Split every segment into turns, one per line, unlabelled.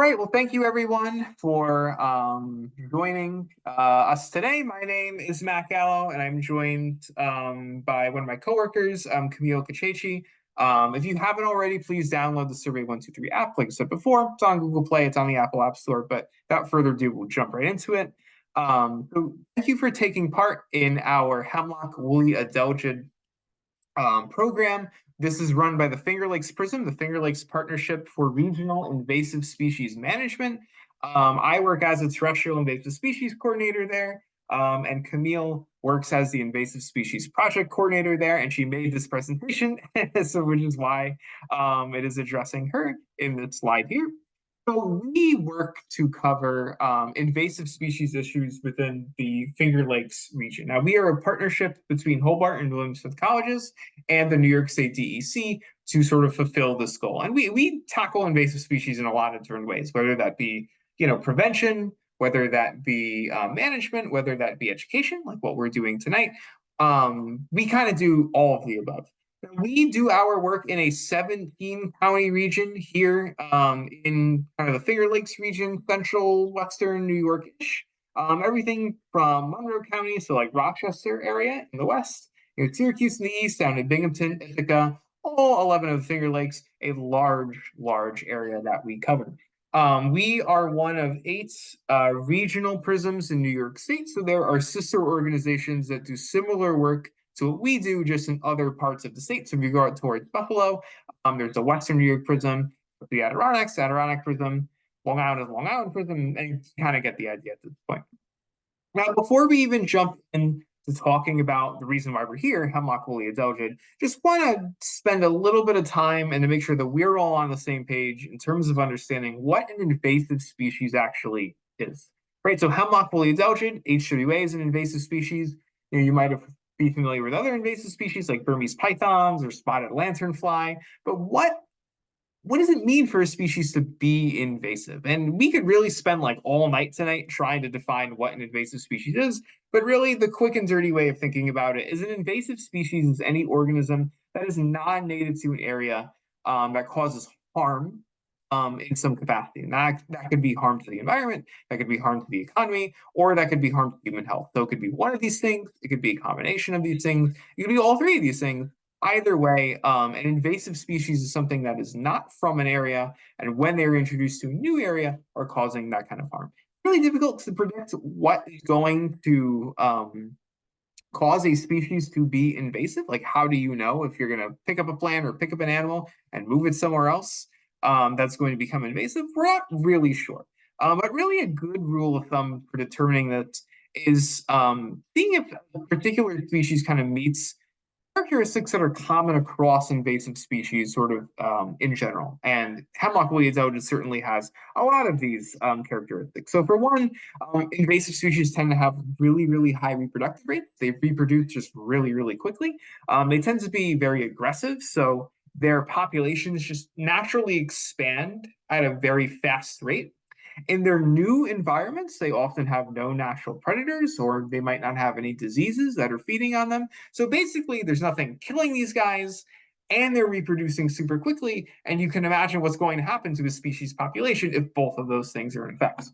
Right. Well, thank you everyone for joining us today. My name is Matt Gallo, and I'm joined by one of my coworkers, Camille Kachechi. If you haven't already, please download the Survey 123 app. Like I said before, it's on Google Play, it's on the Apple App Store. But without further ado, we'll jump right into it. So thank you for taking part in our Hemlock Woolly Adelgid program. This is run by the Finger Lakes PRISM, the Finger Lakes Partnership for Regional Invasive Species Management. I work as a terrestrial invasive species coordinator there, and Camille works as the invasive species project coordinator there, and she made this presentation, so which is why it is addressing her in this slide here. So we work to cover invasive species issues within the Finger Lakes region. Now, we are a partnership between Hobart and William Smith Colleges and the New York State DEC to sort of fulfill this goal. And we tackle invasive species in a lot of different ways, whether that be prevention, whether that be management, whether that be education, like what we're doing tonight. We kind of do all of the above. We do our work in a 17 county region here in kind of the Finger Lakes region, central western New York-ish. Everything from Monroe County, so like Rochester area in the west, Syracuse in the east, down to Binghamton, Ithaca, all 11 of the Finger Lakes, a large area that we cover. We are one of 8 regional PRISMs in New York State, so there are sister organizations that do similar work to what we do, just in other parts of the state. So if you go out towards Buffalo, there's a Western New York PRISM, the Adirondack PRISM, Long Island is Long Island PRISM, and you kind of get the idea at this point. Now, before we even jump into talking about the reason why we're here, Hemlock Woolly Adelgid, just want to spend a little bit of time and to make sure that we're all on the same page in terms of understanding what an invasive species actually is. Right, so Hemlock Woolly Adelgid, HWA, is an invasive species. You might have be familiar with other invasive species like Burmese pythons or spotted lanternfly, but what does it mean for a species to be invasive? And we could really spend like all night tonight trying to define what an invasive species is, but really the quick and dirty way of thinking about it is an invasive species is any organism that is non-native to an area that causes harm in some capacity. And that could be harm to the environment, that could be harm to the economy, or that could be harm to human health. So it could be one of these things, it could be a combination of these things, it could be all three of these things. Either way, an invasive species is something that is not from an area, and when they're introduced to a new area, are causing that kind of harm. It's really difficult to predict what is going to cause a species to be invasive. Like, how do you know if you're going to pick up a plant or pick up an animal and move it somewhere else that's going to become invasive? We're not really sure. But really, a good rule of thumb for determining that is seeing if a particular species kind of meets characteristics that are common across invasive species, sort of in general. And Hemlock Woolly Adelgid certainly has a lot of these characteristics. So for one, invasive species tend to have really high reproductive rates. They reproduce just really quickly. They tend to be very aggressive, so their populations just naturally expand at a very fast rate. In their new environments, they often have no natural predators, or they might not have any diseases that are feeding on them. So basically, there's nothing killing these guys, and they're reproducing super quickly. And you can imagine what's going to happen to a species population if both of those things are in effect.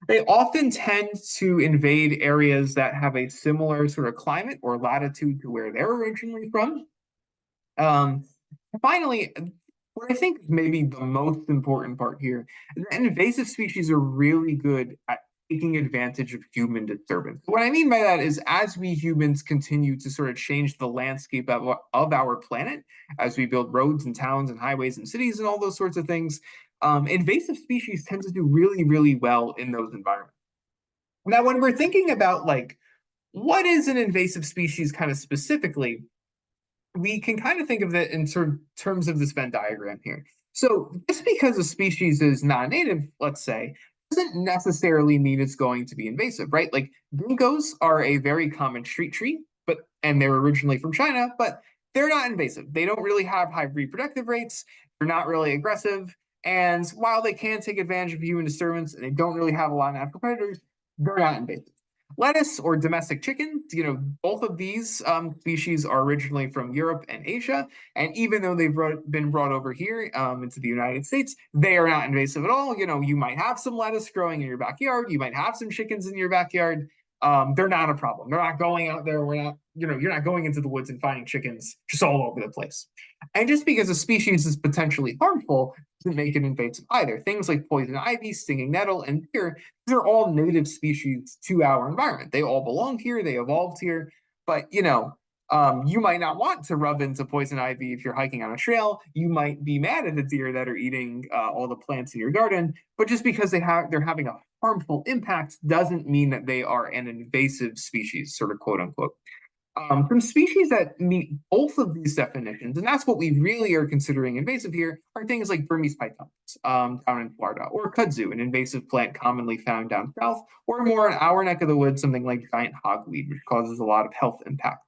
They often tend to invade areas that have a similar sort of climate or latitude to where they're originally from. Um, Finally, what I think is maybe the most important part here is that invasive species are really good at taking advantage of human disturbance. What I mean by that is as we humans continue to sort of change the landscape of our planet, as we build roads and towns and highways and cities and all those sorts of things, invasive species tend to do really well in those environments. Now, when we're thinking about like, what is an invasive species kind of specifically, we can kind of think of it in terms of this Venn diagram here. So just because a species is non-native, let's say, doesn't necessarily mean it's going to be invasive, right? Like ginkgos are a very common street tree, and they're originally from China, but they're not invasive. They don't really have high reproductive rates. They're not really aggressive. And while they can take advantage of human disturbance and they don't really have a lot of natural predators, they're not invasive. Lettuce or domestic chickens, both of these species are originally from Europe and Asia. And even though they've been brought over here into the United States, they are not invasive at all. You might have some lettuce growing in your backyard. You might have some chickens in your backyard. They're not a problem. They're not going out there. You're not going into the woods and finding chickens just all over the place. And just because a species is potentially harmful doesn't make it invasive either. Things like poison ivy, stinging nettle, and deer, these are all native species to our environment. They all belong here. They evolved here. But you might not want to rub into poison ivy if you're hiking on a trail. You might be mad at the deer that are eating all the plants in your garden. But just because they're having a harmful impact doesn't mean that they are an invasive species, sort of quote unquote. From species that meet both of these definitions, and that's what we really are considering invasive here, are things like Burmese pythons down in Florida, or kudzu, an invasive plant commonly found down south, or more in our neck of the woods, something like giant hogweed, which causes a lot of health impact.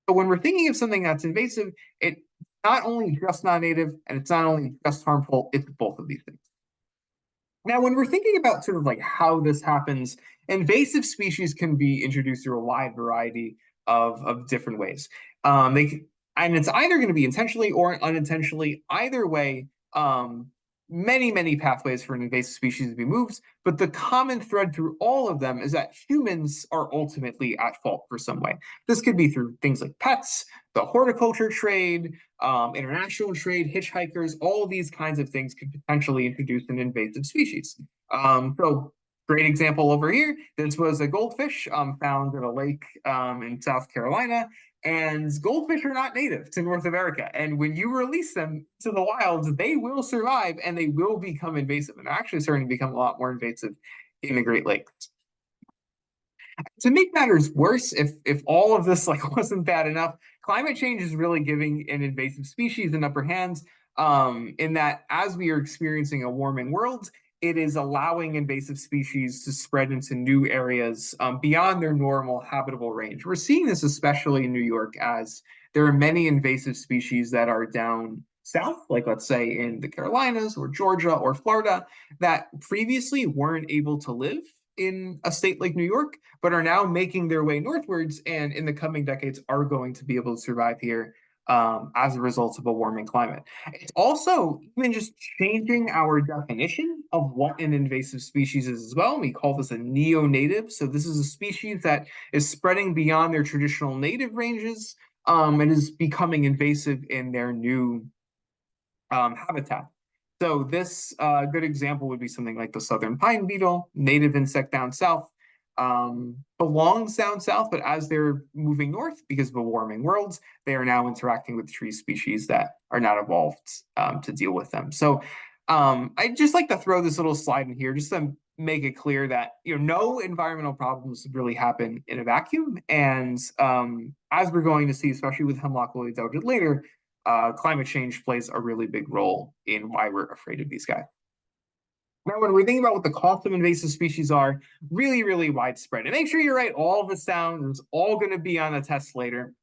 But when we're thinking of something that's invasive, it's not only just non-native, and it's not only just harmful, it's both of these things. Now, when we're thinking about sort of like how this happens, invasive species can be introduced through a wide variety of different ways. And it's either going to be intentionally or unintentionally. Either way, many pathways for an invasive species to be moved. But the common thread through all of them is that humans are ultimately at fault for some way. This could be through things like pets, the horticulture trade, international trade, hitchhikers, all of these kinds of things could potentially introduce an invasive species. So great example over here. This was a goldfish found in a lake in South Carolina. And goldfish are not native to North America. And when you release them to the wild, they will survive and they will become invasive. And they're actually starting to become a lot more invasive in the Great Lakes. To make matters worse, if all of this wasn't bad enough, climate change is really giving an invasive species an upper hand. In that, as we are experiencing a warming world, it is allowing invasive species to spread into new areas beyond their normal habitable range. We're seeing this especially in New York, as there are many invasive species that are down south, like let's say in the Carolinas or Georgia or Florida, that previously weren't able to live in a state like New York, but are now making their way northwards and in the coming decades are going to be able to survive here as a result of a warming climate. It's also even just changing our definition of what an invasive species is as well. We call this a neonative. So this is a species that is spreading beyond their traditional native ranges and is becoming invasive in their new habitat. So this good example would be something like the southern pine beetle, native insect down south, belongs down south, but as they're moving north because of a warming world, they are now interacting with tree species that are not evolved to deal with them. So I'd just like to throw this little slide in here just to make it clear that no environmental problems really happen in a vacuum. And as we're going to see, especially with Hemlock woolly Adelgid later, climate change plays a really big role in why we're afraid of these guys. Now, when we're thinking about what the cost of invasive species are, really widespread. And make sure you write all of this down. It's all going to be on the test later.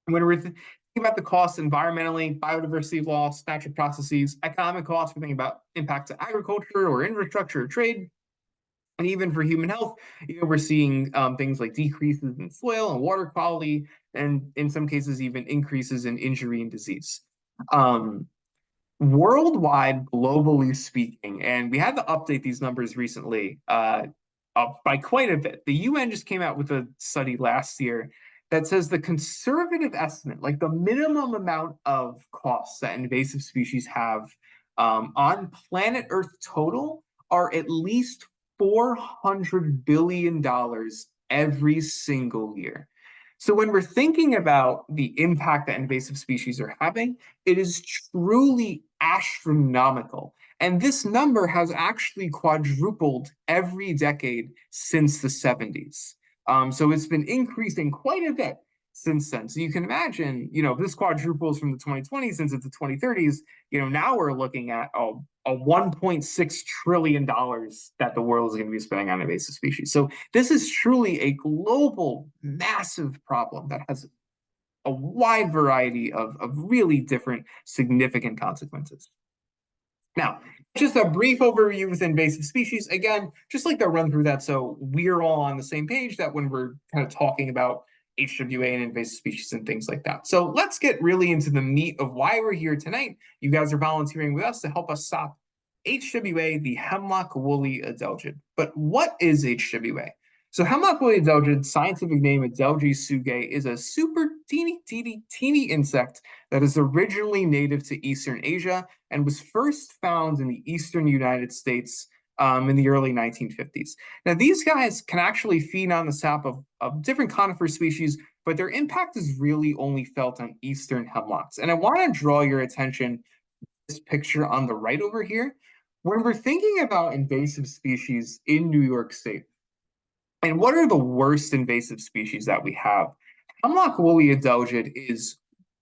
When we're thinking about the costs environmentally, biodiversity loss, natural processes, economic costs, we're thinking about impacts to agriculture or infrastructure or trade. And even for human health, we're seeing things like decreases in soil and water quality, and in some cases, even increases in injury and disease. Worldwide, globally speaking, and we had to update these numbers recently by quite a bit. The UN just came out with a study last year that says the conservative estimate, like the minimum amount of costs that invasive species have on planet Earth total, are at least $400 billion every single year. So when we're thinking about the impact that invasive species are having, it is truly astronomical. And this number has actually quadrupled every decade since the 70s. So it's been increasing quite a bit since then. So you can imagine, if this quadruples from the 2020s into the 2030s, now we're looking at a $1.6 trillion that the world is going to be spending on invasive species. So this is truly a global, massive problem that has a wide variety of really different, significant consequences. Now, Just a brief overview with invasive species. Again, just like to run through that so we're all on the same page that when we're kind of talking about HWA and invasive species and things like that. So let's get really into the meat of why we're here tonight. You guys are volunteering with us to help us stop HWA, the Hemlock woolly adelgid. But what is HWA? So Hemlock woolly adelgid, scientific name Adelgid tsugae, is a super teeny insect that is originally native to Eastern Asia and was first found in the eastern United States in the early 1950s. Now, these guys can actually feed on the sap of different conifer species, but their impact is really only felt on eastern hemlocks. And I want to draw your attention to this picture on the right over here. When we're thinking about invasive species in New York State, and what are the worst invasive species that we have? Hemlock woolly adelgid is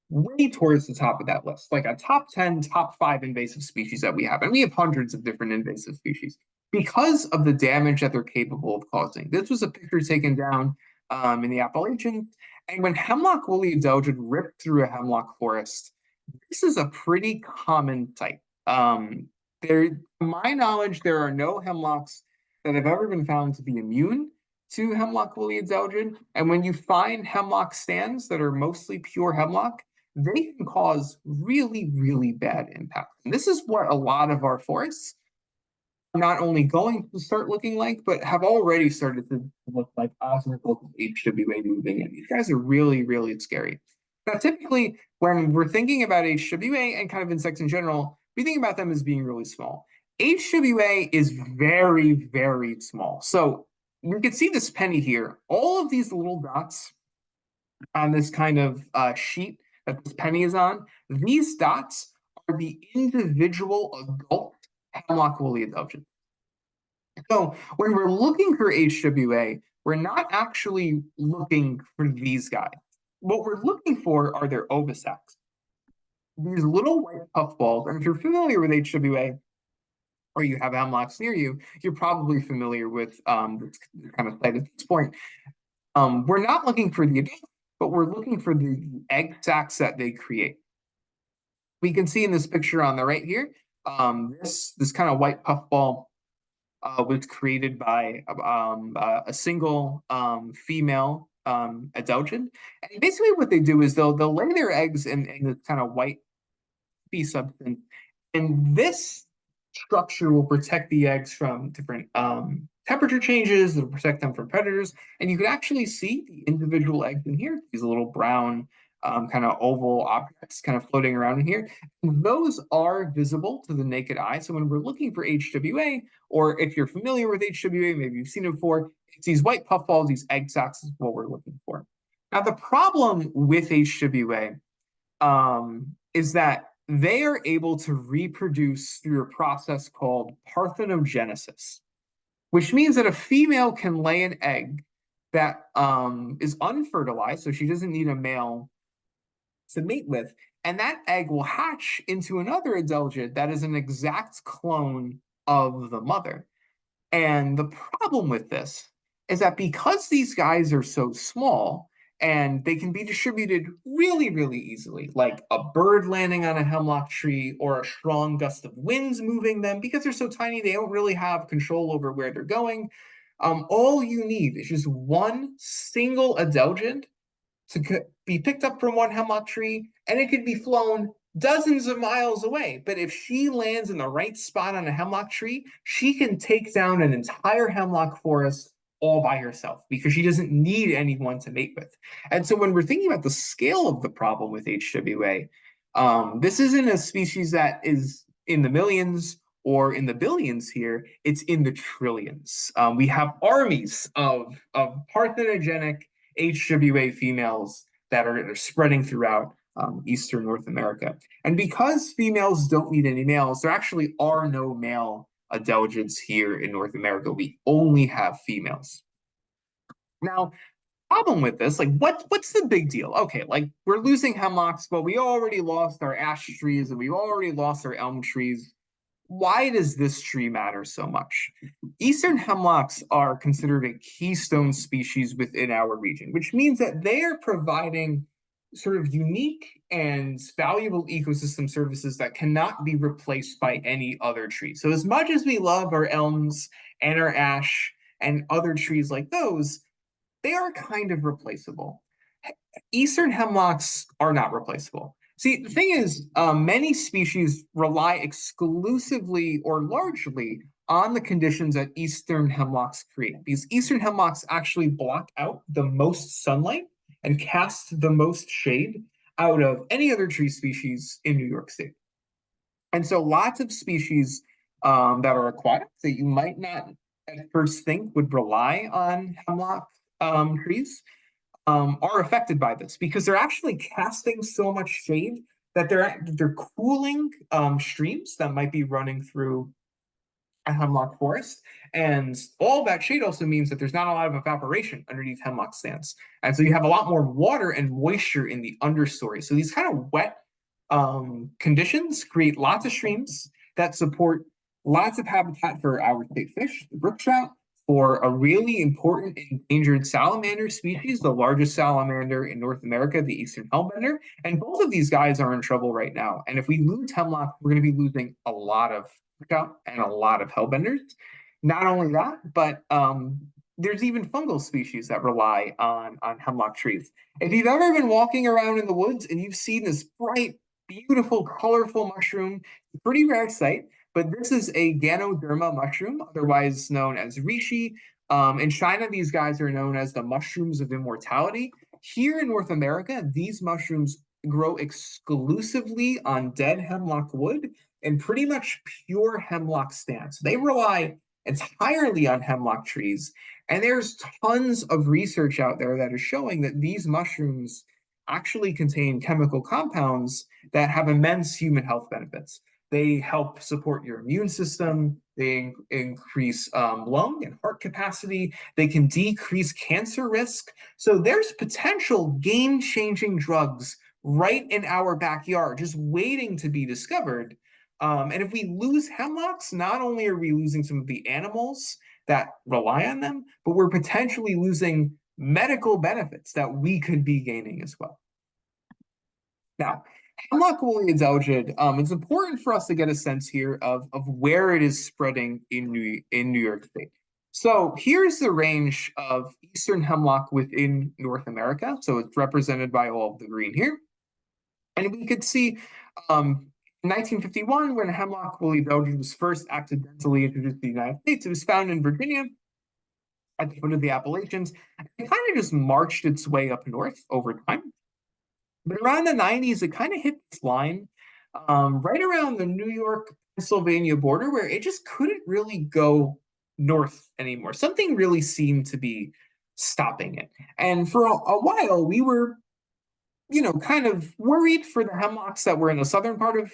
way towards the top of that list, like a top 10, top 5 invasive species that we have. And we have hundreds of different invasive species because of the damage that they're capable of causing. This was a picture taken down in the Appalachians. And when Hemlock woolly adelgid ripped through a hemlock forest, this is a pretty common sight. To my knowledge, there are no hemlocks that have ever been found to be immune to hemlock woolly adelgid. And when you find hemlock stands that are mostly pure hemlock, they can cause really bad impact. And this is what a lot of our forests are not only going to start looking like, but have already started to look like as a result of HWA moving in. These guys are really scary. Now, typically, when we're thinking about HWA and kind of insects in general, we think about them as being really small. HWA is very small. So we can see this penny here. All of these little dots on this kind of sheet that this penny is on, these dots are the individual adult hemlock woolly adelgid. So when we're looking for HWA, we're not actually looking for these guys. What we're looking for are their ovisacs. These little white puffballs, and if you're familiar with HWA, or you have hemlocks near you, you're probably familiar with this kind of site at this point. We're not looking for the adults, but we're looking for the egg sacs that they create. We can see in this picture on the right here, this kind of white puffball was created by a single female adelgid. And basically what they do is they'll lay their eggs in this kind of white pea substance. And this structure will protect the eggs from different temperature changes. It'll protect them from predators. And you can actually see the individual eggs in here, these little brown kind of oval objects kind of floating around in here. And those are visible to the naked eye. So when we're looking for HWA, or if you're familiar with HWA, maybe you've seen it before, it's these white puffballs, these egg sacs is what we're looking for. Now, the problem with HWA is that they are able to reproduce through a process called parthenogenesis, which means that a female can lay an egg that is unfertilized, so she doesn't need a male to mate with, and that egg will hatch into another adelgid that is an exact clone of the mother. And the problem with this is that because these guys are so small and they can be distributed really easily, like a bird landing on a hemlock tree or a strong gust of winds moving them, because they're so tiny, they don't really have control over where they're going. All you need is just one single adelgid to be picked up from one hemlock tree, and it could be flown dozens of miles away. But if she lands in the right spot on a hemlock tree, she can take down an entire hemlock forest all by herself because she doesn't need anyone to mate with. And so when we're thinking about the scale of the problem with HWA, this isn't a species that is in the millions or in the billions here, it's in the trillions. We have armies of parthenogenic HWA females that are spreading throughout Eastern North America. And because females don't need any males, there actually are no male adelgids here in North America. We only have females. Now, problem with this, like what's the big deal? Okay, like we're losing hemlocks, but we already lost our ash trees and we've already lost our elm trees. Why does this tree matter so much? Eastern hemlocks are considered a keystone species within our region, which means that they are providing sort of unique and valuable ecosystem services that cannot be replaced by any other tree. So as much as we love our elms and our ash and other trees like those, they are kind of replaceable. Eastern hemlocks are not replaceable. See, the thing is, many species rely exclusively or largely on the conditions that eastern hemlocks create. These eastern hemlocks actually block out the most sunlight and cast the most shade out of any other tree species in New York State. And so lots of species that are aquatic that you might not at first think would rely on hemlock trees are affected by this because they're actually casting so much shade that they're cooling streams that might be running through a hemlock forest. And all that shade also means that there's not a lot of evaporation underneath hemlock stands. And so you have a lot more water and moisture in the understory. So these kind of wet conditions create lots of streams that support lots of habitat for our state fish, the brook trout, for a really important endangered salamander species, the largest salamander in North America, the eastern hellbender. And both of these guys are in trouble right now. And if we lose hemlock, we're going to be losing a lot of and a lot of hellbenders. Not only that, but there's even fungal species that rely on hemlock trees. If you've ever been walking around in the woods and you've seen this bright, beautiful, colorful mushroom, it's a pretty rare sight, but this is a Ganoderma mushroom, otherwise known as reishi. In China, these guys are known as the mushrooms of immortality. Here in North America, these mushrooms grow exclusively on dead hemlock wood and pretty much pure hemlock stands. They rely entirely on hemlock trees. And there's tons of research out there that is showing that these mushrooms actually contain chemical compounds that have immense human health benefits. They help support your immune system. They increase lung and heart capacity. They can decrease cancer risk. So there's potential game-changing drugs right in our backyard, just waiting to be discovered. And if we lose hemlocks, not only are we losing some of the animals that rely on them, but we're potentially losing medical benefits that we could be gaining as well. Now, Hemlock woolly adelgid, it's important for us to get a sense here of where it is spreading in New York State. So here's the range of eastern hemlock within North America. So it's represented by all of the green here. And we could see in 1951, when hemlock woolly adelgid was first accidentally introduced to the United States, it was found in Virginia at the foot of the Appalachians. It kind of just marched its way up north over time. But around the 90s, it kind of hit this line right around the New York Pennsylvania border where it just couldn't really go north anymore. Something really seemed to be stopping it. And for a while, we were, kind of worried for the hemlocks that were in the southern part of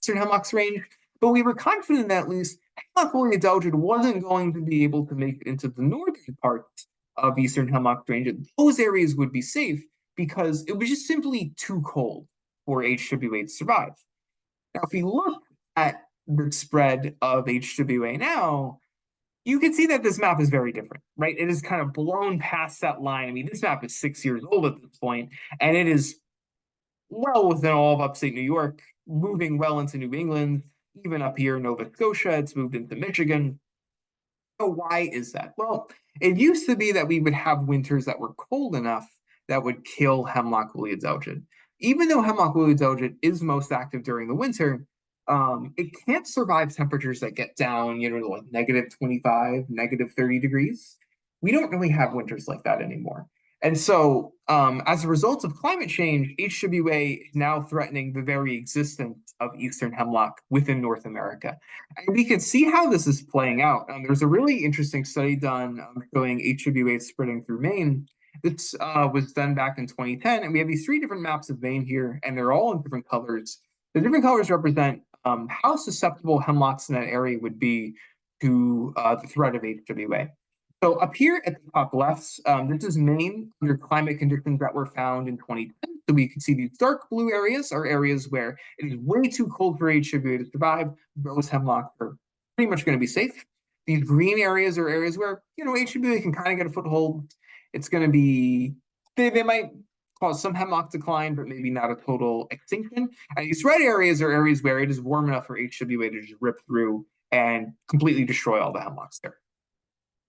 eastern hemlocks range, but we were confident that at least hemlock woolly adelgid wasn't going to be able to make it into the northern parts of eastern hemlock range. Those areas would be safe because it was just simply too cold for HWA to survive. Now, if we look at the spread of HWA now, you can see that this map is very different, right? It is kind of blown past that line. I mean, this map is 6 years old at this point, and it is well within all of upstate New York, moving well into New England, even up here in Nova Scotia. It's moved into Michigan. So why is that? Well, it used to be that we would have winters that were cold enough that would kill hemlock woolly adelgid. Even though hemlock woolly adelgid is most active during the winter, it can't survive temperatures that get down, to like -25, -30 degrees. We don't really have winters like that anymore. And so, as a result of climate change, HWA is now threatening the very existence of eastern hemlock within North America. And we can see how this is playing out. There's a really interesting study done showing HWA spreading through Maine. This was done back in 2010, and we have these 3 different maps of Maine here, and they're all in different colors. The different colors represent how susceptible hemlocks in that area would be to the threat of HWA. So up here at the top left, this is Maine under climate conditions that were found in 2010. So we can see these dark blue areas are areas where it is way too cold for HWA to survive. Those hemlocks are pretty much going to be safe. These green areas are areas where, HWA can kind of get a foothold. It's going to be, they might cause some hemlock decline, but maybe not a total extinction. And these red areas are areas where it is warm enough for HWA to just rip through and completely destroy all the hemlocks there.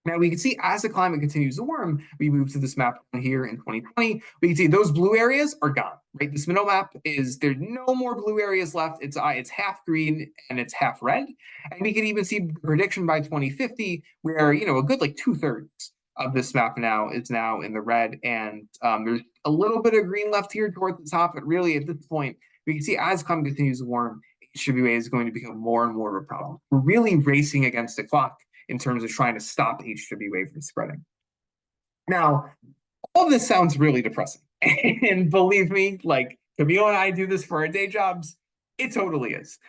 Now we can see as the climate continues to warm, we move to this map here in 2020. We can see those blue areas are gone, right? This middle map is, there's no more blue areas left. It's half green and it's half red. And we can even see the prediction by 2050 where, a good like 2/3 of this map now is now in the red. And there's a little bit of green left here towards the top, but really at this point, we can see as climate continues to warm, HWA is going to become more and more of a problem. We're really racing against the clock in terms of trying to stop HWA from spreading. Now, all this sounds really depressing. And believe me, like Camille and I do this for our day jobs, it totally is.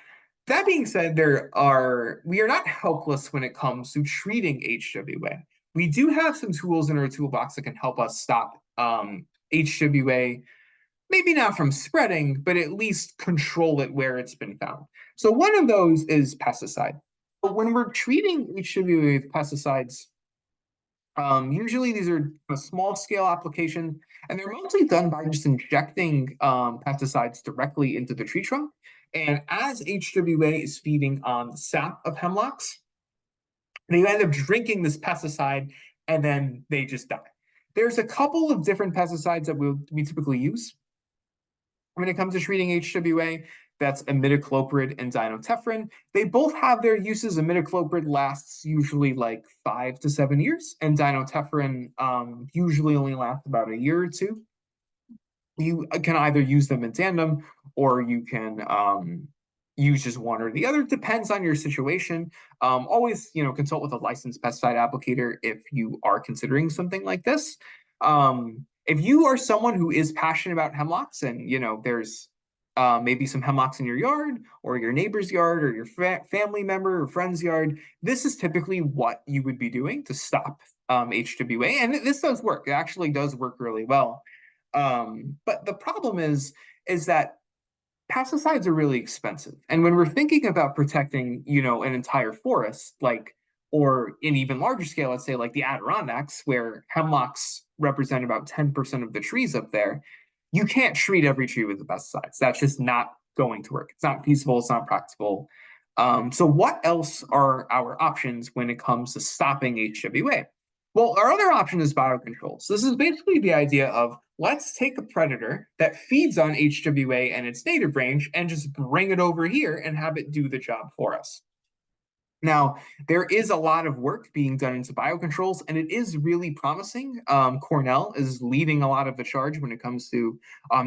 That being said, we are not helpless when it comes to treating HWA. We do have some tools in our toolbox that can help us stop HWA, maybe not from spreading, but at least control it where it's been found. So one of those is pesticides. When we're treating HWA with pesticides, usually these are a small scale application, and they're mostly done by just injecting pesticides directly into the tree trunk. And as HWA is feeding on the sap of hemlocks, they end up drinking this pesticide and then they just die. There's a couple of different pesticides that we typically use when it comes to treating HWA. That's imidacloprid and dinotefuran. They both have their uses. Imidacloprid lasts usually like 5 to 7 years, and dinotefuran usually only lasts about a year or two. You can either use them in tandem, or you can use just one or the other. Depends on your situation. Always, consult with a licensed pesticide applicator if you are considering something like this. If you are someone who is passionate about hemlocks, and there's maybe some hemlocks in your yard or your neighbor's yard or your family member or friend's yard, this is typically what you would be doing to stop HWA. And this does work. It actually does work really well. But the problem is that pesticides are really expensive. And when we're thinking about protecting, an entire forest, or in even larger scale, let's say like the Adirondacks, where hemlocks represent about 10% of the trees up there, you can't treat every tree with the pesticides. That's just not going to work. It's not feasible. It's not practical. So what else are our options when it comes to stopping HWA? Well, our other option is biocontrol. So this is basically the idea of let's take a predator that feeds on HWA and its native range and just bring it over here and have it do the job for us. Now, there is a lot of work being done into biocontrols, and it is really promising. Cornell is leading a lot of the charge when it comes to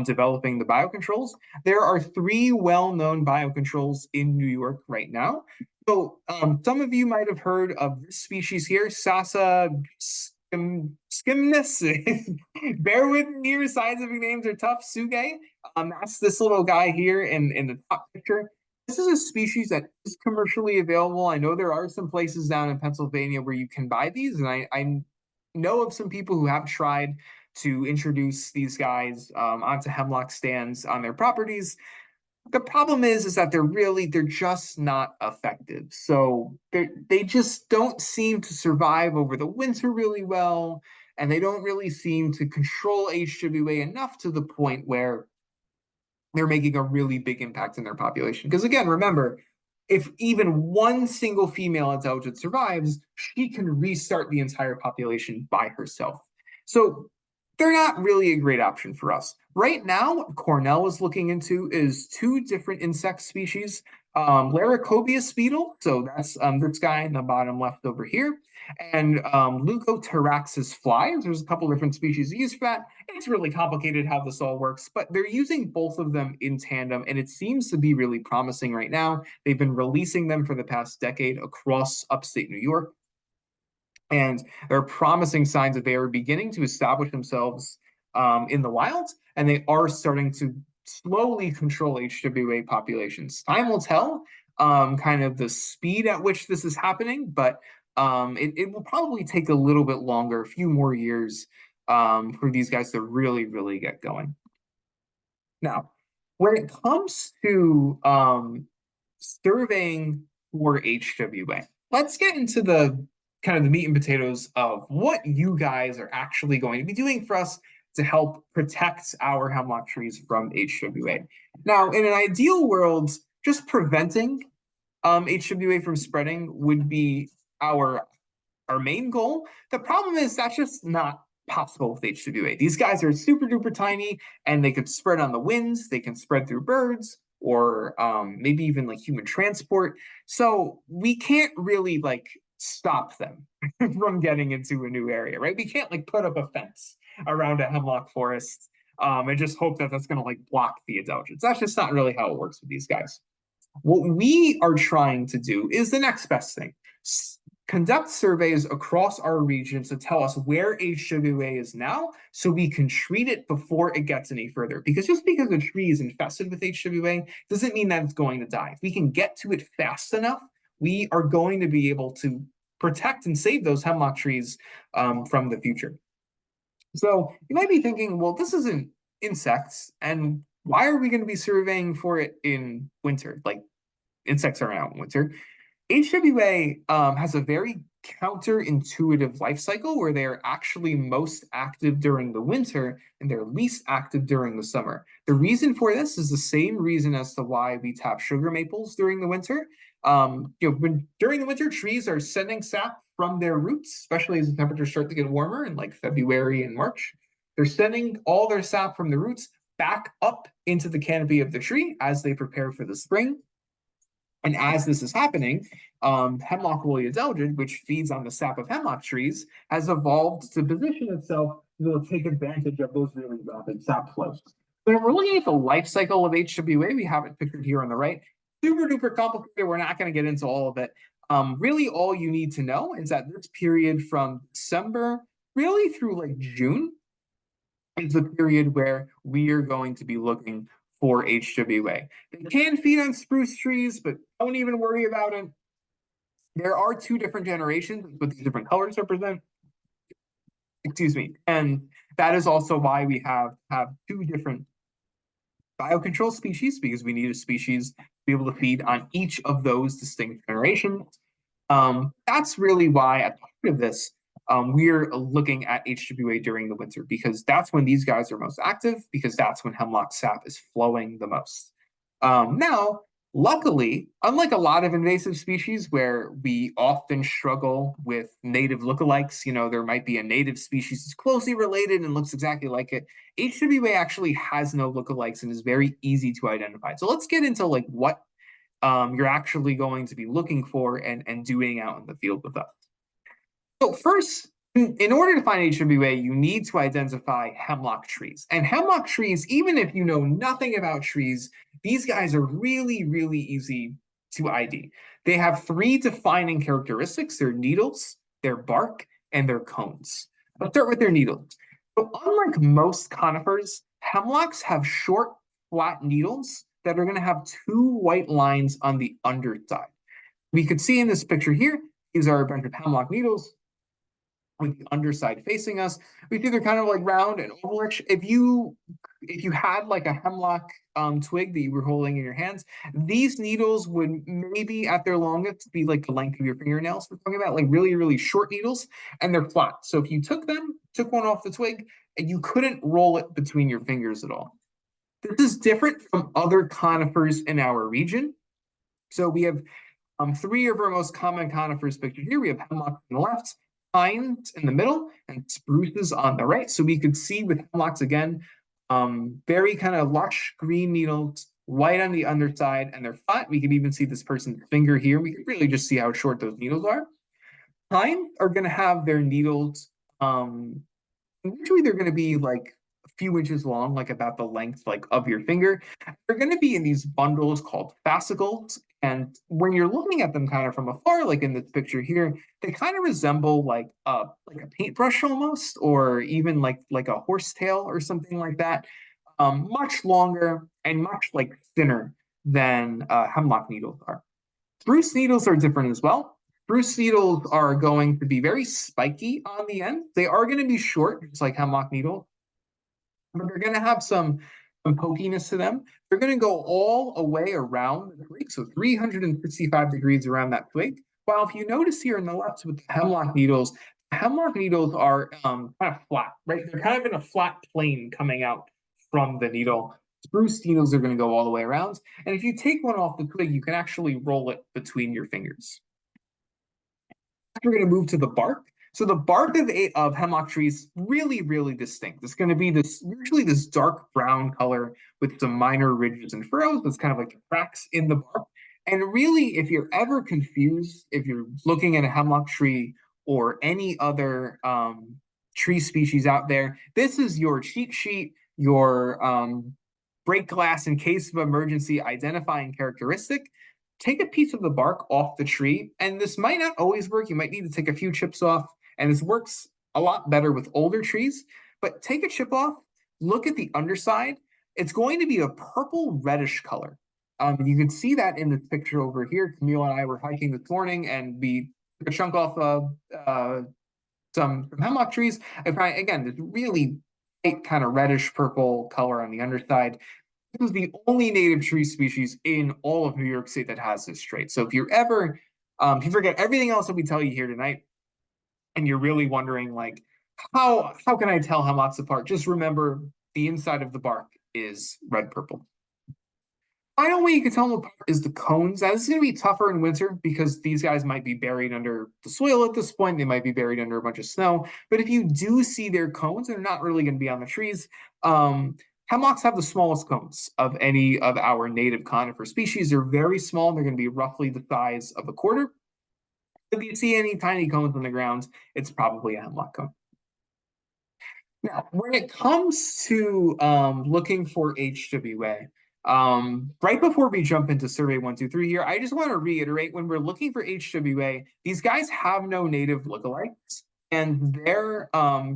developing the biocontrols. There are 3 well-known biocontrols in New York right now. So some of you might have heard of this species here, Sasa skimnus. Bear with me, your scientific names are tough. Suge. That's this little guy here in the top picture. This is a species that is commercially available. I know there are some places down in Pennsylvania where you can buy these, and I know of some people who have tried to introduce these guys onto hemlock stands on their properties. The problem is that they're just not effective. So they just don't seem to survive over the winter really well, and they don't really seem to control HWA enough to the point where they're making a really big impact in their population. Because again, remember, if even one single female Adelgid survives, she can restart the entire population by herself. So they're not really a great option for us. Right now, what Cornell is looking into is 2 different insect species. Laricobius beetle, so that's this guy in the bottom left over here, and Leucotyraxis flies. There's a couple different species used for that. It's really complicated how this all works, but they're using both of them in tandem, and it seems to be really promising right now. They've been releasing them for the past decade across upstate New York, and there are promising signs that they are beginning to establish themselves in the wild, and they are starting to slowly control HWA populations. Time will tell kind of the speed at which this is happening, but it will probably take a little bit longer, a few more years for these guys to really, really get going. Now, when it comes to surveying for HWA, let's get into the kind of the meat and potatoes of what you guys are actually going to be doing for us to help protect our hemlock trees from HWA. Now, in an ideal world, just preventing HWA from spreading would be our main goal. The problem is that's just not possible with HWA. These guys are super duper tiny, and they could spread on the winds. They can spread through birds, or maybe even like human transport. So we can't really like stop them from getting into a new area, right? We can't like put up a fence around a hemlock forest and just hope that that's going to like block the Adelgids. That's just not really how it works with these guys. What we are trying to do is the next best thing. Conduct surveys across our region to tell us where HWA is now so we can treat it before it gets any further. Because just because a tree is infested with HWA doesn't mean that it's going to die. If we can get to it fast enough, we are going to be able to protect and save those hemlock trees from the future. So you might be thinking, well, this isn't insects, and why are we going to be surveying for it in winter? Like insects are out in winter. HWA has a very counterintuitive life cycle where they are actually most active during the winter and they're least active during the summer. The reason for this is the same reason as to why we tap sugar maples during the winter. During the winter, trees are sending sap from their roots, especially as the temperatures start to get warmer in like February and March. They're sending all their sap from the roots back up into the canopy of the tree as they prepare for the spring. And as this is happening, Hemlock woolly adelgid, which feeds on the sap of hemlock trees, has evolved to position itself to take advantage of those really rapid sap flows. When we're looking at the life cycle of HWA, we have it pictured here on the right. Super duper complicated. We're not going to get into all of it. Really, all you need to know is that this period from December really through like June is the period where we are going to be looking for HWA. They can feed on spruce trees, but don't even worry about it. There are two different generations with these different colors represent. Excuse me. And that is also why we have two different biocontrol species, because we need a species to be able to feed on each of those distinct generations. That's really why at the heart of this, we're looking at HWA during the winter, because that's when these guys are most active, because that's when hemlock sap is flowing the most. Now, luckily, unlike a lot of invasive species where we often struggle with native lookalikes, there might be a native species that's closely related and looks exactly like it. HWA actually has no lookalikes and is very easy to identify. So let's get into like what you're actually going to be looking for and doing out in the field with us. So first, in order to find HWA, you need to identify hemlock trees. And hemlock trees, even if you know nothing about trees, these guys are really, really easy to ID. They have three defining characteristics: their needles, their bark, and their cones. Let's start with their needles. So unlike most conifers, hemlocks have short, flat needles that are going to have two white lines on the underside. We could see in this picture here, these are a bunch of hemlock needles with the underside facing us. We see they're kind of like round and ovalish. If you had like a hemlock twig that you were holding in your hands, these needles would maybe at their longest be like the length of your fingernails. We're talking about like really, really short needles, and they're flat. So if you took one off the twig, and you couldn't roll it between your fingers at all. This is different from other conifers in our region. So we have three of our most common conifers pictured here. We have hemlock on the left, pines in the middle, and spruces on the right. So we could see with hemlocks again, very kind of lush green needles, white on the underside, and they're flat. We can even see this person's finger here. We can really just see how short those needles are. Pines are going to have their needles, usually they're going to be like a few inches long, like about the length like of your finger. They're going to be in these bundles called fascicles. And when you're looking at them kind of from afar, like in this picture here, they kind of resemble like a paintbrush almost, or even like a horsetail or something like that. Much longer and much like thinner than hemlock needles are. Spruce needles are different as well. Spruce needles are going to be very spiky on the end. They are going to be short, just like hemlock needles, but they're going to have some pokiness to them. They're going to go all the way around the twig, so 365 degrees around that twig. While if you notice here in the left with the hemlock needles, Hemlock needles are kind of flat, right? They're kind of in a flat plane coming out from the needle. Spruce needles are going to go all the way around. And if you take one off the twig, you can actually roll it between your fingers. We're going to move to the bark. So the bark of hemlock trees really, really distinct. It's going to be this usually this dark brown color with some minor ridges and furrows. It's kind of like the cracks in the bark. And really, if you're ever confused, if you're looking at a hemlock tree or any other tree species out there, this is your cheat sheet, your break glass in case of emergency identifying characteristic. Take a piece of the bark off the tree, and this might not always work. You might need to take a few chips off, and this works a lot better with older trees. But take a chip off, look at the underside. It's going to be a purple reddish color. You can see that in this picture over here. Camille and I were hiking this morning, and we took a chunk off some hemlock trees. And again, this really kind of reddish purple color on the underside. This is the only native tree species in all of New York State that has this trait. So if you're ever, if you forget everything else that we tell you here tonight, and you're really wondering like, how can I tell hemlocks apart? Just remember the inside of the bark is red purple. Final way you can tell them apart is the cones. Now, this is going to be tougher in winter because these guys might be buried under the soil at this point. They might be buried under a bunch of snow. But if you do see their cones, they're not really going to be on the trees. Hemlocks have the smallest cones of any of our native conifer species. They're very small. They're going to be roughly the size of a quarter. If you see any tiny cones on the ground, it's probably a hemlock cone. Now, when it comes to looking for HWA, right before we jump into survey 123 here, I just want to reiterate when we're looking for HWA, these guys have no native lookalikes, and their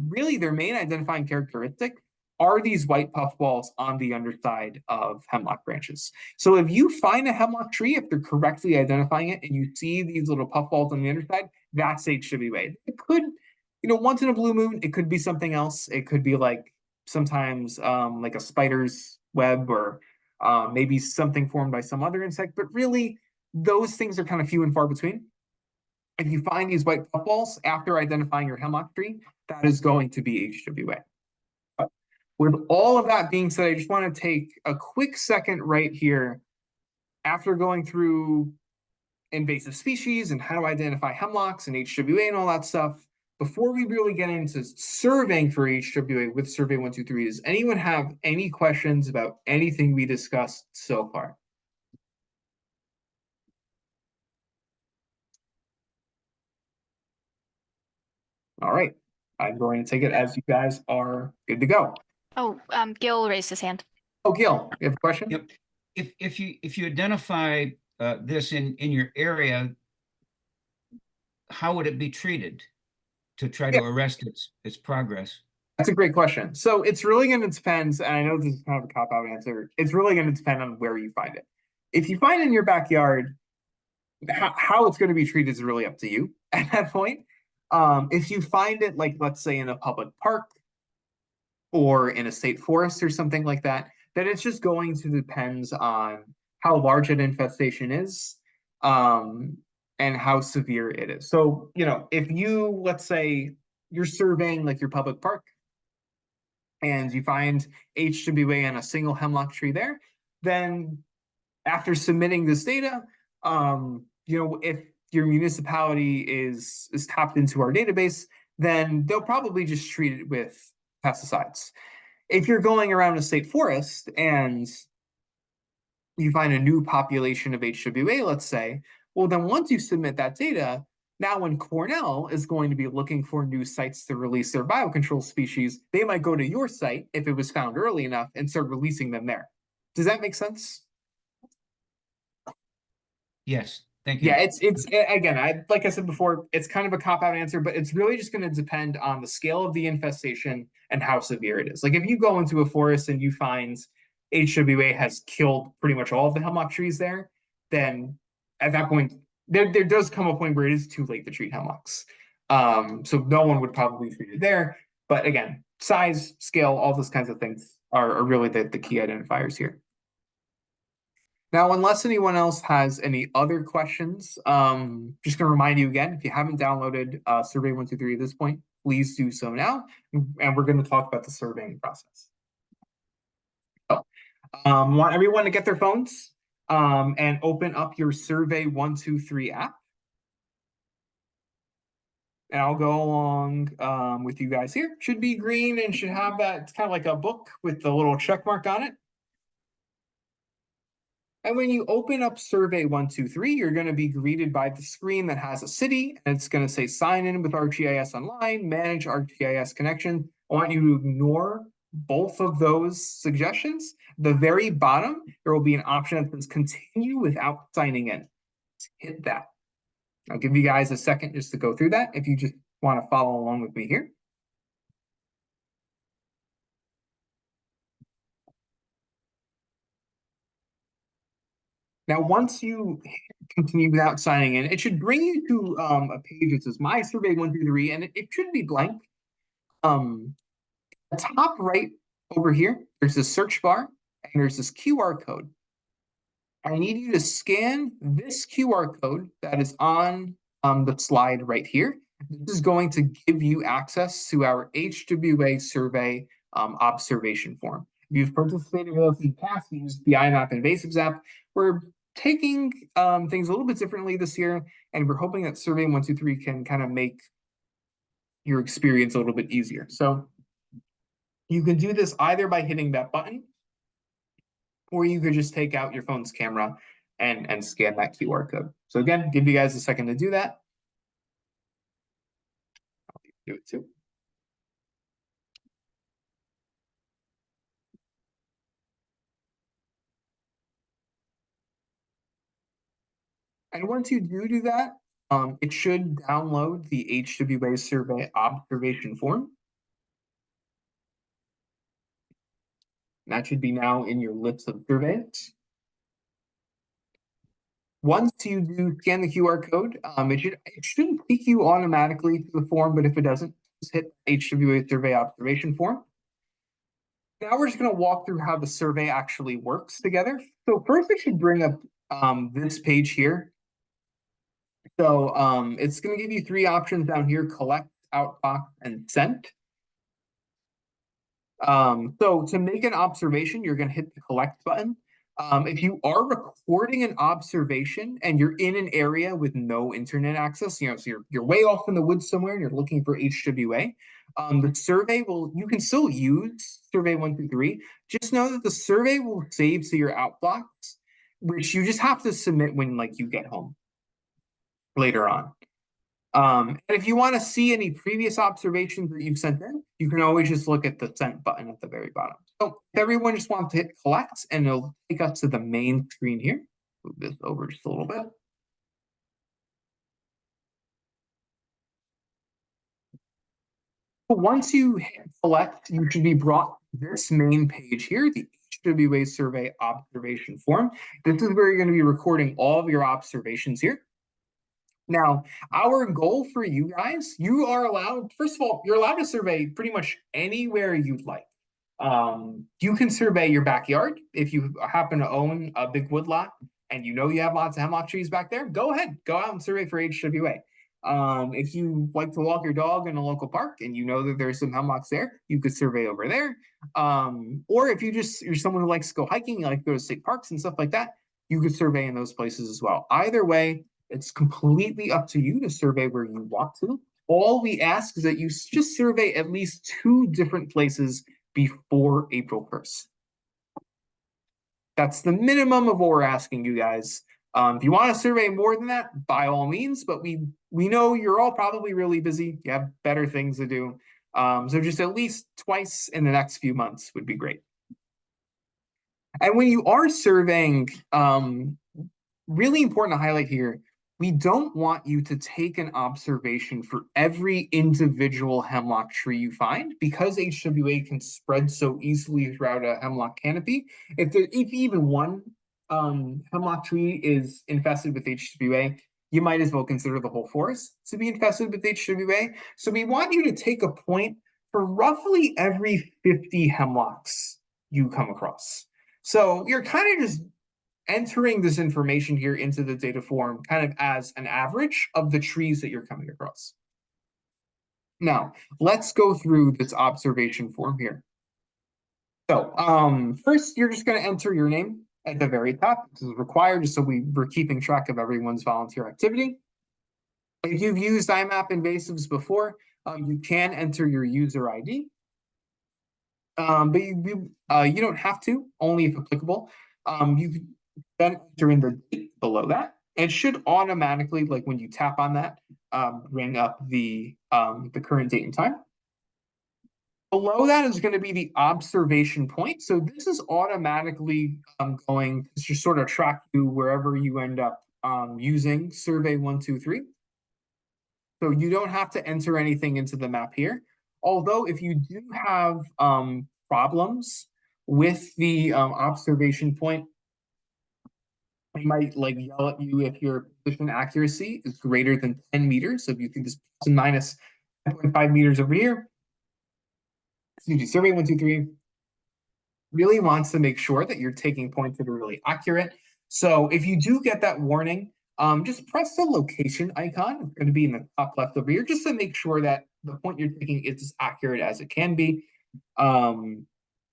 really their main identifying characteristic are these white puffballs on the underside of hemlock branches. So if you find a hemlock tree, if they're correctly identifying it, and you see these little puffballs on the underside, that's HWA. It could, once in a blue moon, it could be something else. It could be like sometimes like a spider's web or maybe something formed by some other insect, but really those things are kind of few and far between. If you find these white puffballs after identifying your hemlock tree, that is going to be HWA. With all of that being said, I just want to take a quick second right here after going through invasive species and how to identify hemlocks and HWA and all that stuff. Before we really get into surveying for HWA with Survey 123, does anyone have any questions about anything we discussed so far? All right, I'm going to take it as you guys are good to go.
Oh, Gil raised his hand.
Oh, Gil, you have a question?
Yep. If you identify this in your area, how would it be treated to try to arrest its progress?
That's a great question. So it's really going to depend, and I know this is kind of a cop-out answer. It's really going to depend on where you find it. If you find it in your backyard, how it's going to be treated is really up to you at that point. If you find it, like let's say in a public park or in a state forest or something like that, then it's just going to depend on how large an infestation is, and how severe it is. So, if you, let's say you're surveying like your public park and you find HWA on a single hemlock tree there, then after submitting this data, if your municipality is tapped into our database, then they'll probably just treat it with pesticides. If you're going around a state forest and you find a new population of HWA, let's say, well, then once you submit that data, now when Cornell is going to be looking for new sites to release their biocontrol species, they might go to your site if it was found early enough and start releasing them there. Does that make sense?
Yes, thank you.
Yeah, it's again, like I said before, it's kind of a cop-out answer, but it's really just going to depend on the scale of the infestation and how severe it is. Like if you go into a forest and you find HWA has killed pretty much all of the hemlock trees there, then at that point, there does come a point where it is too late to treat hemlocks. So no one would probably treat it there. But again, size, scale, all those kinds of things are really the key identifiers here. Now, unless anyone else has any other questions, just going to remind you again, if you haven't downloaded Survey 123 at this point, please do so now. And we're going to talk about the surveying process. So, want everyone to get their phones and open up your Survey 123 app. And I'll go along with you guys here. Should be green and should have that, it's kind of like a book with the little check mark on it. And when you open up Survey 123, you're going to be greeted by the screen that has a city, and it's going to say sign in with ArcGIS Online, manage ArcGIS connection. I want you to ignore both of those suggestions. The very bottom, there will be an option that says continue without signing in. Hit that. I'll give you guys a second just to go through that if you just want to follow along with me here. Now, once you continue without signing in, it should bring you to a page that says My Survey 123, and it should be blank. The top right over here, there's this search bar, and there's this QR code. I need you to scan this QR code that is on the slide right here. This is going to give you access to our HWA survey observation form. If you've participated with us in the past, we used the IMAP Invasives app. We're taking things a little bit differently this year, and we're hoping that Survey 123 can kind of make your experience a little bit easier. So you can do this either by hitting that button, or you could just take out your phone's camera and scan that QR code. So again, give you guys a second to do that. I'll do it too. And once you do that, it should download the HWA survey observation form. That should be now in your list of surveys. Once you do scan the QR code, it shouldn't take you automatically to the form, but if it doesn't, just hit HWA survey observation form. Now we're just going to walk through how the survey actually works together. So first, I should bring up this page here. So it's going to give you three options down here: collect, outbox, and sent. So to make an observation, you're going to hit the collect button. If you are recording an observation and you're in an area with no internet access, so you're way off in the woods somewhere and you're looking for HWA, the survey you can still use Survey 123. Just know that the survey will save to your outbox, which you just have to submit when you get home later on. And if you want to see any previous observations that you've sent in, you can always just look at the sent button at the very bottom. So if everyone just wants to hit collect, and it'll take us to the main screen here. Move this over just a little bit. Once you hit select, you should be brought to this main page here, the HWA survey observation form. This is where you're going to be recording all of your observations here. Now, our goal for you guys, you are allowed, first of all, you're allowed to survey pretty much anywhere you'd like. You can survey your backyard if you happen to own a big woodlot and you have lots of hemlock trees back there. Go ahead, go out and survey for HWA. If you like to walk your dog in a local park and you know that there's some hemlocks there, you could survey over there. Or if you're someone who likes to go hiking, you like to go to state parks and stuff like that, you could survey in those places as well. Either way, it's completely up to you to survey where you want to. All we ask is that you just survey at least 2 different places before April 1st. That's the minimum of what we're asking you guys. If you want to survey more than that, by all means, but we know you're all probably really busy. You have better things to do. So just at least twice in the next few months would be great. And when you are surveying, really important to highlight here, we don't want you to take an observation for every individual hemlock tree you find, because HWA can spread so easily throughout a hemlock canopy. If even one hemlock tree is infested with HWA, you might as well consider the whole forest to be infested with HWA. So we want you to take a point for roughly every 50 hemlocks you come across. So you're kind of just entering this information here into the data form kind of as an average of the trees that you're coming across. Now, let's go through this observation form here. So first, you're just going to enter your name at the very top. This is required just so we're keeping track of everyone's volunteer activity. If you've used IMAP invasives before, you can enter your user ID. But you don't have to, only if applicable. You can then enter in the date below that. It should automatically, like when you tap on that, bring up the current date and time. Below that is going to be the observation point. So this is automatically going to just sort of track you wherever you end up using survey 1, 2, 3. So you don't have to enter anything into the map here. Although if you do have problems with the observation point, it might like yell at you if your position accuracy is greater than 10 meters. So if you can just plus and minus 10.5 meters over here, excuse me, survey 1, 2, 3 really wants to make sure that you're taking points that are really accurate. So if you do get that warning, just press the location icon. It's going to be in the top left over here, just to make sure that the point you're taking is as accurate as it can be. And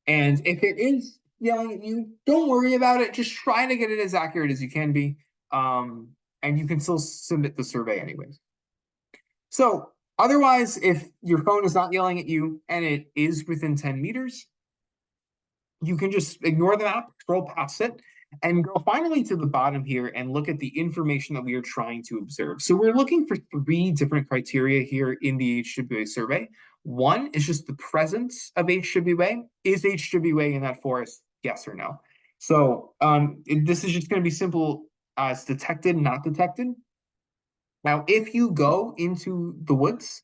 if it is yelling at you, don't worry about it. Just try to get it as accurate as you can be. And you can still submit the survey anyways. So otherwise, if your phone is not yelling at you and it is within 10 meters, you can just ignore the map, scroll past it, and go finally to the bottom here and look at the information that we are trying to observe. So we're looking for 3 different criteria here in the HWA survey. One is just the presence of HWA. Is HWA in that forest? Yes or no? So this is just going to be simple as detected, not detected. Now, if you go into the woods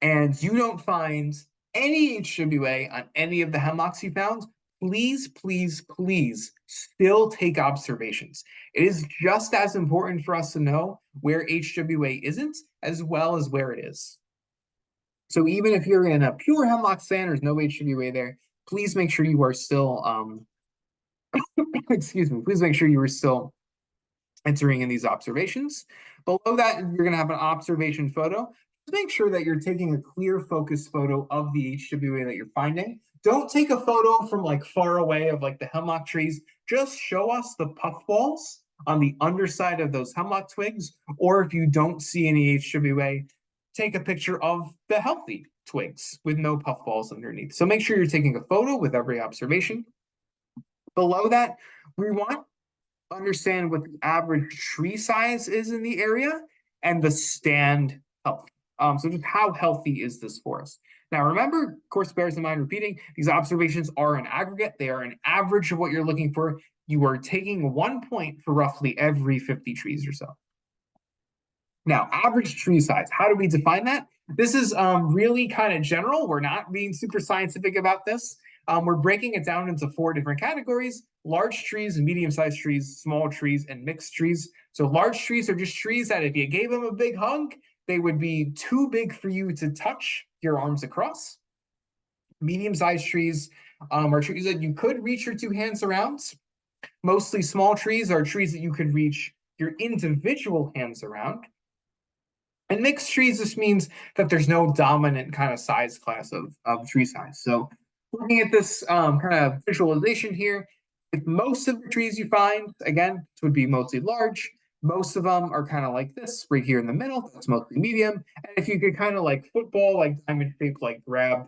and you don't find any HWA on any of the hemlocks you found, please, please, please still take observations. It is just as important for us to know where HWA isn't as well as where it is. So even if you're in a pure hemlock stand, there's no HWA there, please make sure you are still, excuse me, please make sure you are still entering in these observations. Below that, you're going to have an observation photo. Just make sure that you're taking a clear focus photo of the HWA that you're finding. Don't take a photo from like far away of like the hemlock trees. Just show us the puffballs on the underside of those hemlock twigs. Or if you don't see any HWA, take a picture of the healthy twigs with no puffballs underneath. So make sure you're taking a photo with every observation. Below that, we want to understand what the average tree size is in the area and the stand health. So just how healthy is this forest? Now, remember, of course, bears in mind repeating, these observations are an aggregate. They are an average of what you're looking for. You are taking 1 point for roughly every 50 trees or so. Now, average tree size, how do we define that? This is really kind of general. We're not being super scientific about this. We're breaking it down into 4 different categories: large trees, medium-sized trees, small trees, and mixed trees. So large trees are just trees that if you gave them a big hug, they would be too big for you to touch your arms across. Medium-sized trees are trees that you could reach your 2 hands around. Mostly small trees are trees that you could reach your individual hands around. And mixed trees just means that there's no dominant kind of size class of tree size. So looking at this kind of visualization here, if most of the trees you find, again, this would be mostly large. Most of them are kind of like this right here in the middle. That's mostly medium. And if you could kind of like football, like diamond shape, like grab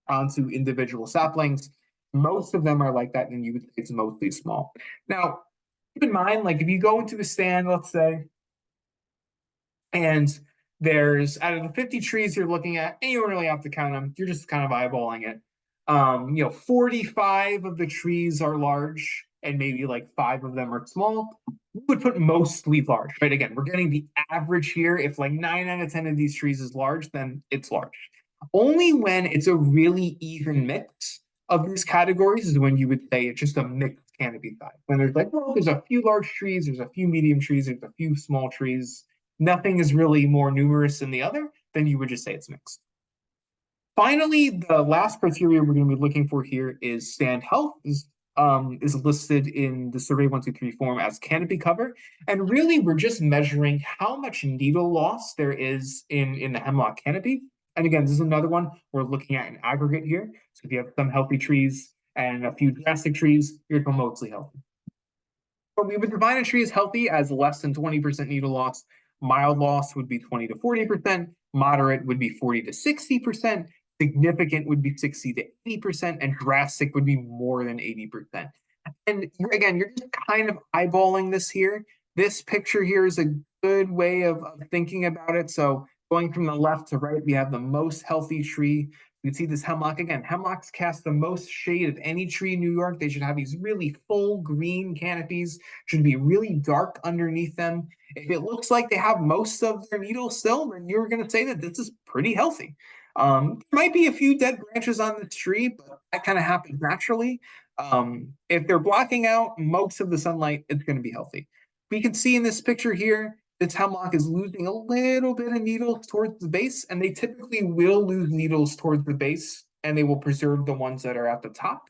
onto individual saplings, most of them are like that, and you would say it's mostly small. Now, keep in mind, like if you go into a stand, let's say, and there's out of the 50 trees you're looking at, and you don't really have to count them, you're just kind of eyeballing it. 45 of the trees are large, and maybe like 5 of them are small. We would put mostly large, right? Again, we're getting the average here. If like 9 out of 10 of these trees is large, then it's large. Only when it's a really even mix of these categories is when you would say it's just a mixed canopy size. When there's like, well, there's a few large trees, there's a few medium trees, there's a few small trees. Nothing is really more numerous than the other, then you would just say it's mixed. Finally, the last criteria we're going to be looking for here is stand health. This is is listed in the Survey 123 form as canopy cover. And really, we're just measuring how much needle loss there is in the hemlock canopy. And again, this is another one we're looking at in aggregate here. So if you have some healthy trees and a few drastic trees, you're mostly healthy. But we would define a tree as healthy as less than 20% needle loss. Mild loss would be 20 to 40%. Moderate would be 40 to 60%. Significant would be 60 to 80%. And drastic would be more than 80%. And again, you're just kind of eyeballing this here. This picture here is a good way of thinking about it. So going from the left to right, we have the most healthy tree. You can see this hemlock again. Hemlocks cast the most shade of any tree in New York. They should have these really full green canopies, should be really dark underneath them. If it looks like they have most of their needles still, then you're going to say that this is pretty healthy. There might be a few dead branches on this tree, but that kind of happens naturally. If they're blocking out most of the sunlight, it's going to be healthy. We can see in this picture here, this hemlock is losing a little bit of needles towards the base, and they typically will lose needles towards the base, and they will preserve the ones that are at the top.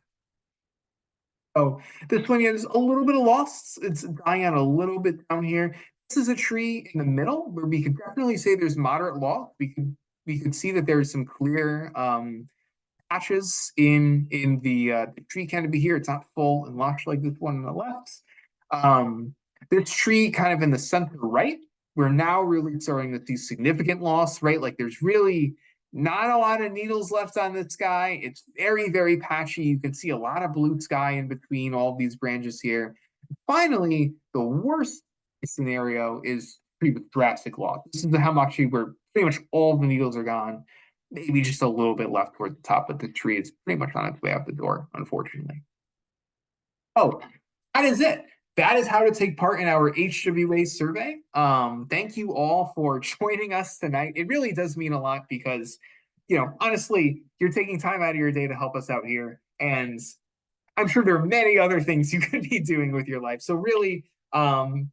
So this one has a little bit of loss. It's dying out a little bit down here. This is a tree in the middle where we could definitely say there's moderate loss. We could see that there's some clear patches in the tree canopy here. It's not full and lush like this one on the left. This tree kind of in the center right, we're now really starting to see significant loss, right? Like there's really not a lot of needles left on this guy. It's very, very patchy. You can see a lot of blue sky in between all these branches here. Finally, the worst scenario is tree with drastic loss. This is the hemlock tree where pretty much all the needles are gone. Maybe just a little bit left toward the top, but the tree is pretty much on its way out the door, unfortunately. Oh, that is it. That is how to take part in our HWA survey. Thank you all for joining us tonight. It really does mean a lot because, honestly, you're taking time out of your day to help us out here. And I'm sure there are many other things you could be doing with your life. So really, from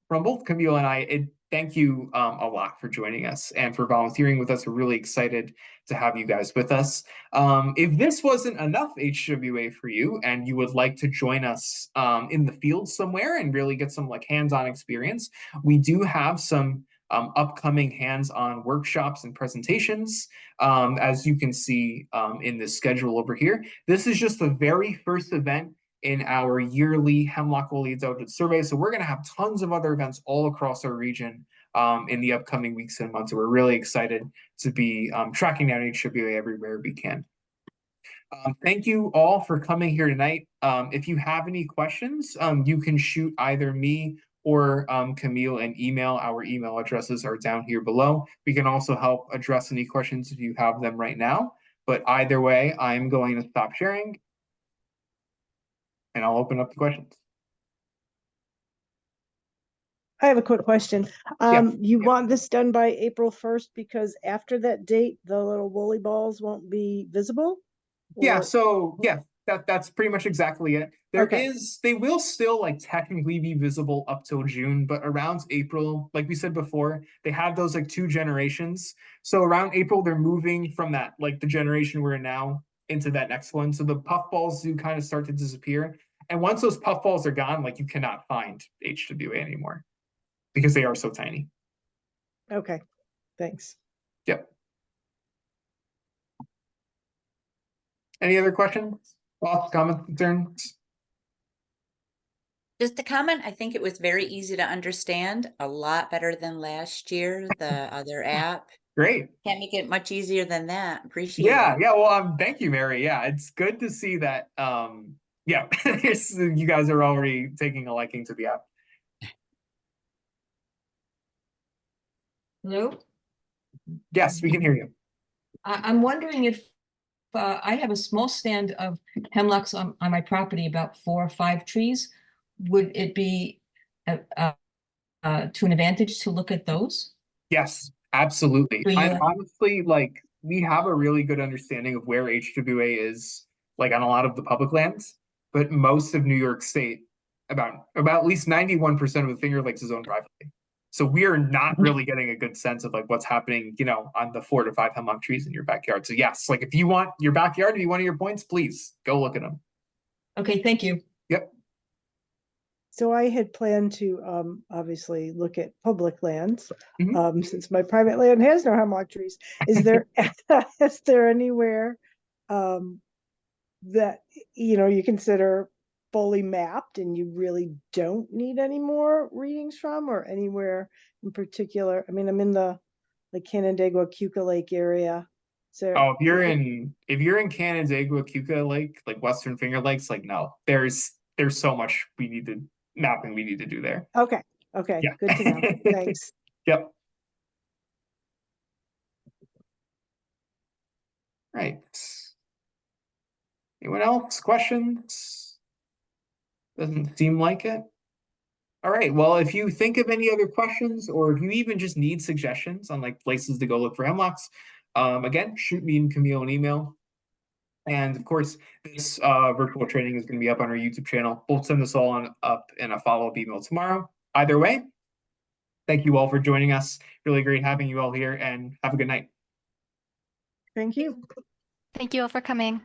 both Camille and I, thank you a lot for joining us and for volunteering with us. We're really excited to have you guys with us. If this wasn't enough HWA for you and you would like to join us in the field somewhere and really get some hands-on experience, we do have some upcoming hands-on workshops and presentations, as you can see in the schedule over here. This is just the very first event in our yearly Hemlock Woolly Adelgid survey. So we're going to have tons of other events all across our region in the upcoming weeks and months. So we're really excited to be tracking down HWA everywhere we can. Thank you all for coming here tonight. If you have any questions, you can shoot either me or Camille an email. Our email addresses are down here below. We can also help address any questions if you have them right now. But either way, I'm going to stop sharing and I'll open up the questions.
I have a quick question. You want this done by April 1st because after that date, the little woolly balls won't be visible?
Yeah, so yeah, that's pretty much exactly it.
Okay.
They will still technically be visible up till June, but around April, like we said before, they have those 2 generations. So around April, they're moving from that the generation we're in now into that next one. So the puffballs do kind of start to disappear. And once those puffballs are gone, you cannot find HWA anymore because they are so tiny.
Okay, thanks.
Yep. Any other questions? Thoughts, comments, concerns?
Just a comment, I think it was very easy to understand, a lot better than last year, the other app.
Great.
Can't make it much easier than that. Appreciate it.
Yeah, well, thank you, Mary. Yeah, it's good to see that, yeah, you guys are already taking a liking to the app.
Hello?
Yes, we can hear you.
I'm wondering if I have a small stand of hemlocks on my property, about 4 or 5 trees. Would it be to an advantage to look at those?
Yes, absolutely.
Do you-
I'm honestly, we have a really good understanding of where HWA is, on a lot of the public lands, but most of New York State, about at least 91% of the Finger Lakes is owned privately. So we are not really getting a good sense of what's happening, on the 4 to 5 hemlock trees in your backyard. So yes, if you want your backyard to be one of your points, please go look at them.
Okay, thank you.
Yep.
So I had planned to obviously look at public lands,
Mhm.
since my private land has no hemlock trees. Is there is there anywhere that you consider fully mapped and you really don't need any more readings from, or anywhere in particular? I mean, I'm in the Canandaigua Cuca Lake area. So
Oh, if you're in Canandaigua, Cuca Lake, like Western Finger Lakes, like no, there's so much mapping we need to do there.
okay,
Yeah.
good to know. Thanks.
Yep. Right. Anyone else? Questions? Doesn't seem like it. All right. Well, if you think of any other questions, or if you even just need suggestions on like places to go look for hemlocks, again, shoot me and Camille an email. And of course, this virtual training is going to be up on our YouTube channel. We'll send this all up in a follow-up email tomorrow. Either way, thank you all for joining us. Really great having you all here, and have a good night.
Thank you.
Thank you all for coming.